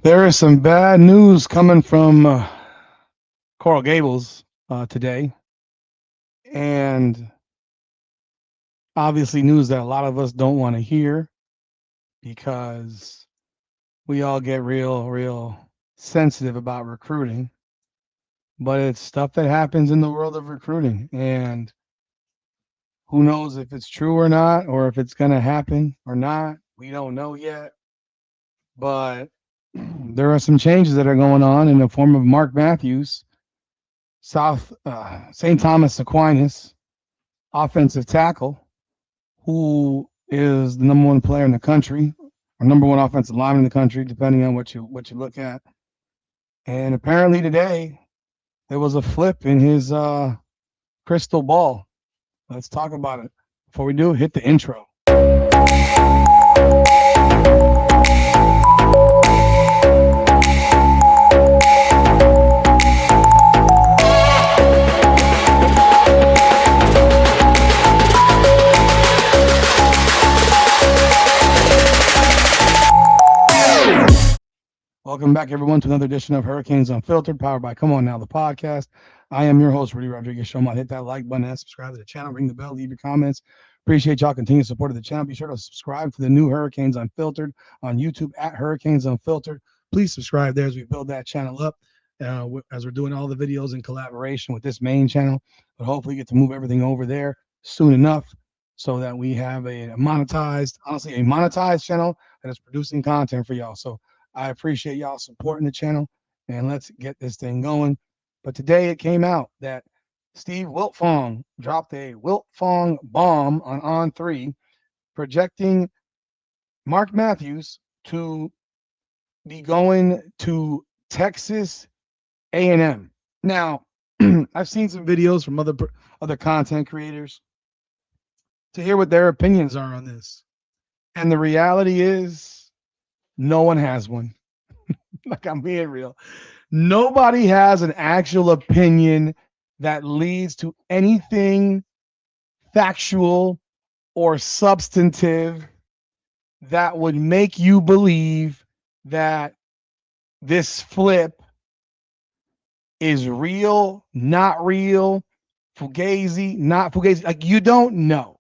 There is some bad news coming from Coral Gables today, and obviously news that a lot of us don't want to hear because we all get real sensitive about recruiting. But it's stuff that happens in the world of recruiting, and who knows if it's true or not, or if it's going to happen or not. We don't know yet, but there are some changes that are going on in the form of Mark Matthews, South St. Thomas Aquinas, offensive tackle, who is the number one player in the country, or number one offensive lineman in the country, depending on what you look at. And apparently today there was a flip in his crystal ball. Let's talk about it. Before we do, hit the intro. Welcome back, everyone, to another edition of Hurricanes Unfiltered, powered by Come On Now, the podcast. I am your host, Rudy Rodriguez. Show hit that like button and subscribe to the channel. Ring the bell, leave your comments. Appreciate y'all continued support of the channel. Be sure to subscribe to the new Hurricanes Unfiltered on YouTube at Hurricanes Unfiltered. Please subscribe there as we build that channel up, as we're doing all the videos in collaboration with this main channel. But hopefully get to move everything over there soon enough so that we have a monetized channel that is producing content for y'all. So I appreciate y'all supporting the channel, and let's get this thing going. But today it came out that Steve Wiltfong dropped a Wiltfong bomb on 3, projecting Mark Matthews to be going to Texas A&M. Now, I've seen some videos from other content creators to hear what their opinions are on this. And the reality is, no one has one. Like, I'm being real. Nobody has an actual opinion that leads to anything factual or substantive that would make you believe that this flip is real, not real, fugazi, not fugazi. Like, you don't know.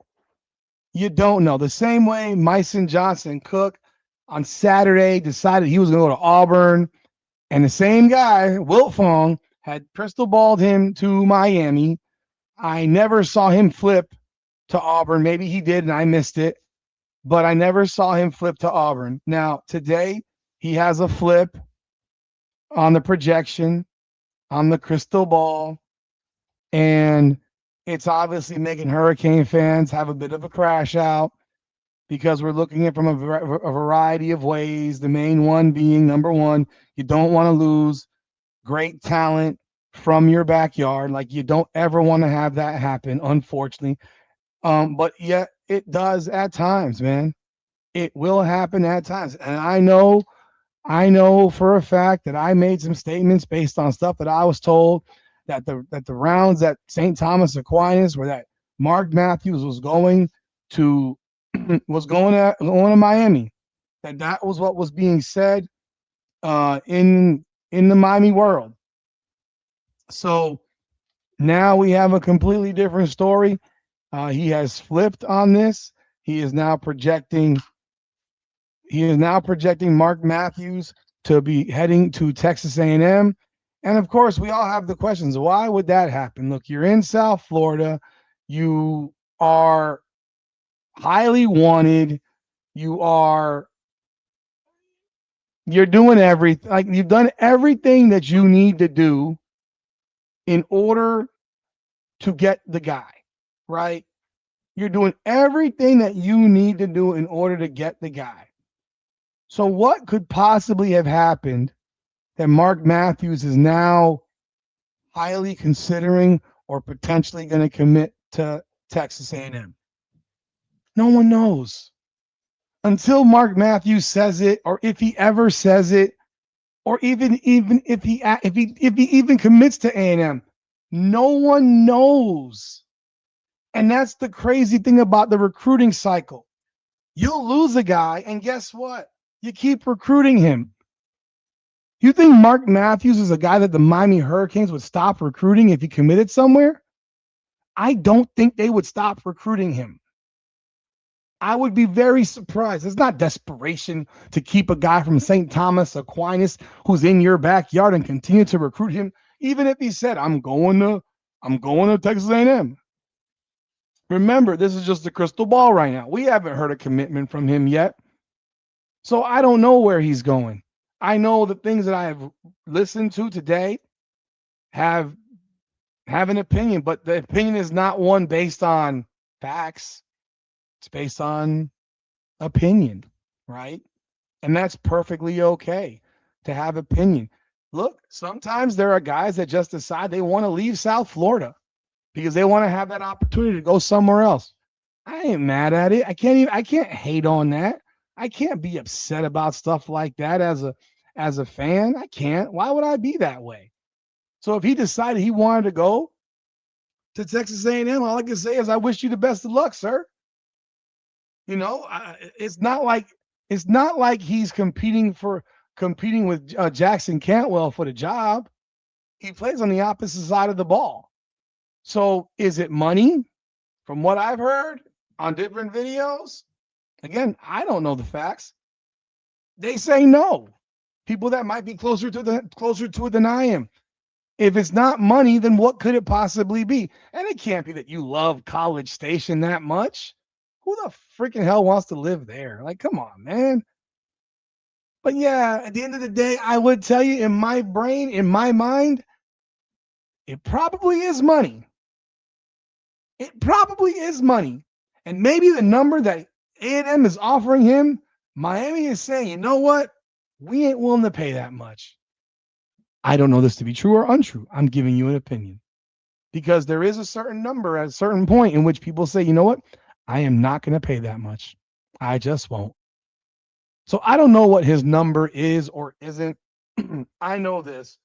You don't know. The same way Myson Johnson Cook on Saturday decided he was going to go to Auburn, and the same guy, Wiltfong, had crystal balled him to Miami. I never saw him flip to Auburn. Maybe he did and I missed it, but I never saw him flip to Auburn. Now, today, he has a flip on the projection, on the crystal ball, and it's obviously making Hurricane fans have a bit of a crash out, because we're looking at from a variety of ways. The main one being, number one, you don't want to lose great talent from your backyard. Like, you don't ever want to have that happen, unfortunately. But yet it does at times, man. It will happen at times. And I know for a fact that I made some statements based on stuff that I was told that the rounds at St. Thomas Aquinas, where that Mark Matthews was going to going to Miami. That was what was being said in the Miami world. So now we have a completely different story. He has flipped on this. He is now projecting Mark Matthews to be heading to Texas A&M. And of course, we all have the questions. Why would that happen? Look, you're in South Florida. You are highly wanted. You're doing everything. Like, you've done everything that you need to do in order to get the guy, right? You're doing everything that you need to do in order to get the guy. So what could possibly have happened that Mark Matthews is now highly considering or potentially going to commit to Texas A&M? No one knows. Until Mark Matthews says it, or if he ever says it, or even if he even commits to A&M, no one knows. And that's the crazy thing about the recruiting cycle. You'll lose a guy, and guess what? You keep recruiting him. You think Mark Matthews is a guy that the Miami Hurricanes would stop recruiting if he committed somewhere? I don't think they would stop recruiting him. I would be very surprised. It's not desperation to keep a guy from St. Thomas Aquinas who's in your backyard and continue to recruit him, even if he said, I'm going to Texas A&M. Remember, this is just a crystal ball right now. We haven't heard a commitment from him yet. So I don't know where he's going. I know the things that I have listened to today have an opinion, but the opinion is not one based on facts. It's based on opinion, right? And that's perfectly okay to have opinion. Look, sometimes there are guys that just decide they want to leave South Florida because they want to have that opportunity to go somewhere else. I ain't mad at it. I can't hate on that. I can't be upset about stuff like that as a fan. I can't. Why would I be that way? So if he decided he wanted to go to Texas A&M, all I can say is I wish you the best of luck, sir. You know, it's not like he's competing with Jackson Cantwell for the job. He plays on the opposite side of the ball. So is it money? From what I've heard on different videos, again, I don't know the facts. They say no. People that might be closer to it than I am. If it's not money, then what could it possibly be? And it can't be that you love College Station that much. Who the freaking hell wants to live there? Like, come on, man. But yeah, at the end of the day, I would tell you in my brain, in my mind, it probably is money. It probably is money. And maybe the number that A&M is offering him, Miami is saying, you know what? We ain't willing to pay that much. I don't know this to be true or untrue. I'm giving you an opinion. Because there is a certain number at a certain point in which people say, you know what? I am not going to pay that much. I just won't. So I don't know what his number is or isn't. I know this.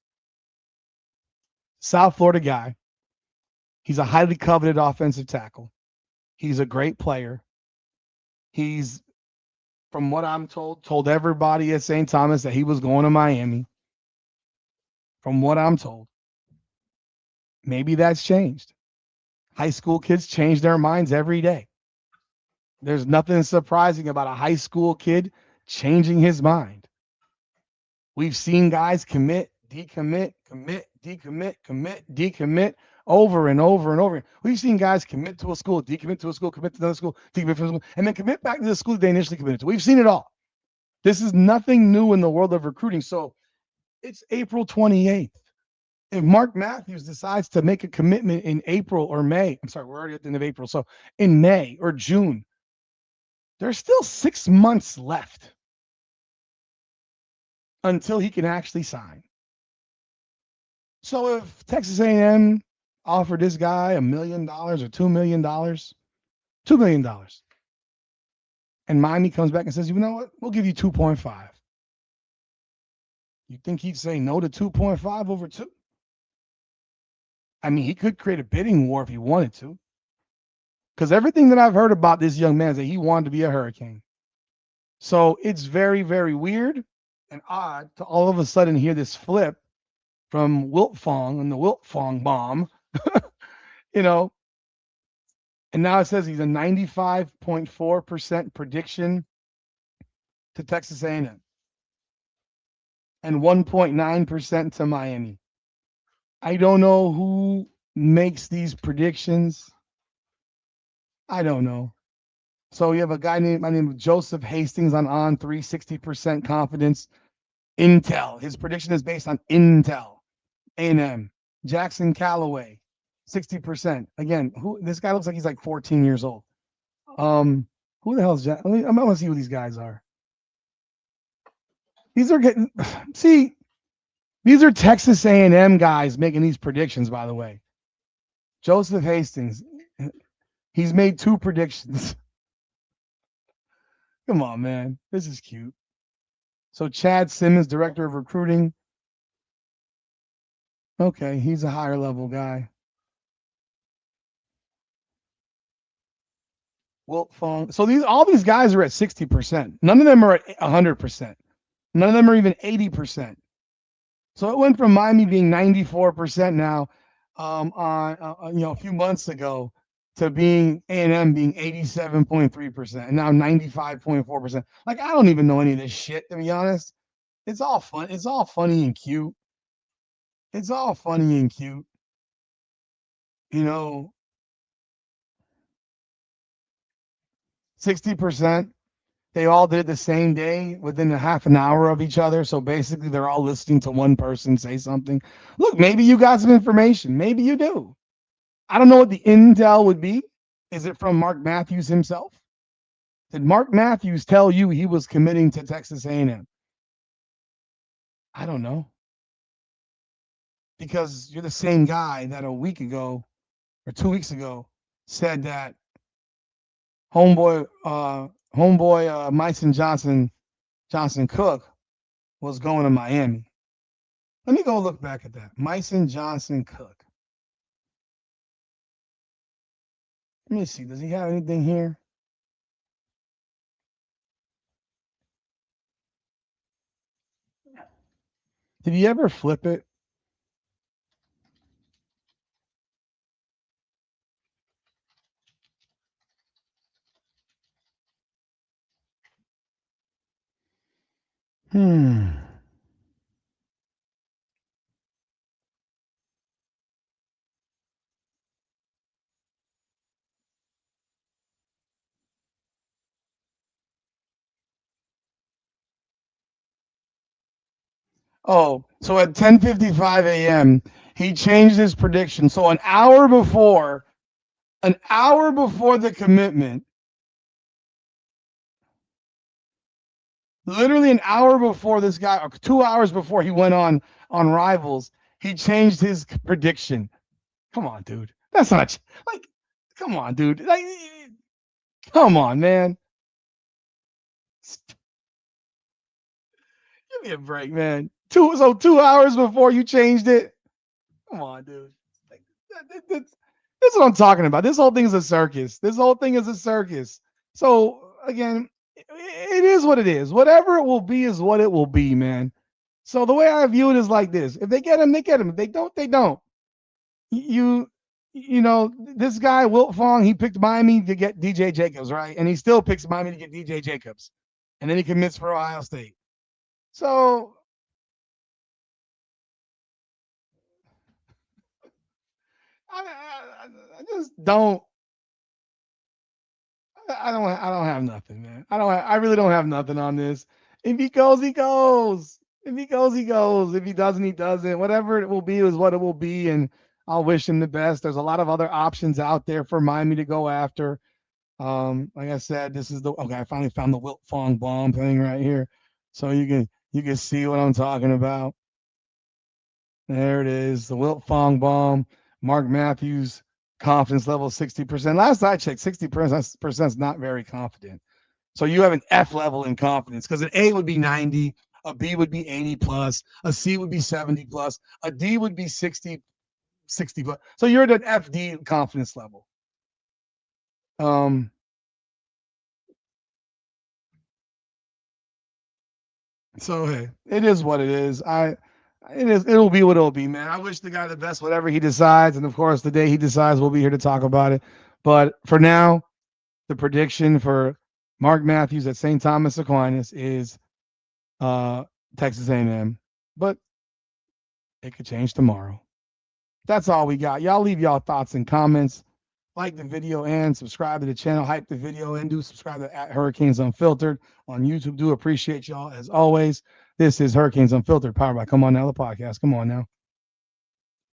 South Florida guy. He's a highly coveted offensive tackle. He's a great player. He's, from what I'm told everybody at St. Thomas that he was going to Miami. From what I'm told. Maybe that's changed. High school kids change their minds every day. There's nothing surprising about a high school kid changing his mind. We've seen guys commit, decommit, commit, decommit, commit, decommit over and over and over. We've seen guys commit to a school, decommit to a school, commit to another school, decommit from a school, and then commit back to the school they initially committed to. We've seen it all. This is nothing new in the world of recruiting. So it's April 28th. If Mark Matthews decides to make a commitment in April or May, I'm sorry, we're already at the end of April. So in May or June, there's still 6 months left until he can actually sign. So if Texas A&M offered this guy $1 million or $2 million, $2 million, and Miami comes back and says, you know what, we'll give you 2.5. You think he'd say no to 2.5 over 2? I mean, he could create a bidding war if he wanted to. Because everything that I've heard about this young man is that he wanted to be a Hurricane. So it's very, very weird and odd to all of a sudden hear this flip from Wiltfong and the Wiltfong bomb, you know. And now it says he's a 95.4% prediction to Texas A&M and 1.9% to Miami. I don't know who makes these predictions. I don't know. So you have a guy named Joseph Hastings on 360% confidence. Intel. His prediction is based on Intel. A&M. Jackson Callaway, 60%. Again, this guy looks like he's like 14 years old. Who the hell is Jack? I'm gonna see who these guys are. These are Texas A&M guys making these predictions, by the way. Joseph Hastings. He's made 2 predictions. Come on, man. This is cute. So Chad Simmons, director of recruiting. Okay, he's a higher level guy. Wilt Fong. So all these guys are at 60%. None of them are at 100%. None of them are even 80%. So it went from Miami being 94% now, a few months ago, to being A&M being 87.3%, and now 95.4%. Like, I don't even know any of this shit, to be honest. It's all fun. It's all funny and cute. It's all funny and cute. You know, 60%. They all did it the same day within a half an hour of each other. So basically, they're all listening to one person say something. Look, maybe you got some information. Maybe you do. I don't know what the intel would be. Is it from Mark Matthews himself? Did Mark Matthews tell you he was committing to Texas A&M? I don't know, because you're the same guy that a week ago or 2 weeks ago said that homeboy Myson Johnson Cook was going to Miami. Let me go look back at that. Myson Johnson Cook. Let me see. Does he have anything here? Did he ever flip it? Hmm. Oh, so at 10:55 a.m., he changed his prediction. So an hour before the commitment, literally an hour before this guy, or 2 hours before he went on Rivals, he changed his prediction. Come on, dude. That's not like. Come on, dude. Like, come on, man. Give me a break, man. 2 hours before you changed it. Come on, dude. Like, that's what I'm talking about. This whole thing is a circus. This whole thing is a circus. So again, it is what it is. Whatever it will be is what it will be, man. So the way I view it is like this: if they get him, they get him. If they don't, they don't. You, this guy Wilt Fong, he picked Miami to get DJ Jacobs, right? And he still picks Miami to get DJ Jacobs, and then he commits for Ohio State. So I just don't. I don't have nothing, man. I really don't have nothing on this. If he goes, he goes. If he goes, he goes. If he doesn't, he doesn't. Whatever it will be is what it will be, and I'll wish him the best. There's a lot of other options out there for Miami to go after. Like I said, this is the okay. I finally found the Wilt Fong bomb thing right here, so you can see what I'm talking about. There it is, the Wilt Fong bomb. Mark Matthews confidence level 60%. Last I checked, 60% is not very confident. So you have an F level in confidence, because an A would be 90, a B would be 80 plus, a C would be 70 plus, a D would be 60 plus. So you're at an FD confidence level. Um, so hey, it is what it is. It'll be what it'll be, man. I wish the guy the best, whatever he decides, and of course, the day he decides, we'll be here to talk about it. But for now, the prediction for Mark Matthews at St. Thomas Aquinas is uh, Texas A&M, but it could change tomorrow. That's all we got. Y'all leave y'all thoughts and comments. Like the video and subscribe to the channel. Hype the video and do subscribe to at Hurricanes Unfiltered on YouTube. Do appreciate y'all as always. This is Hurricanes Unfiltered, powered by Come On Now, the podcast. Come on now.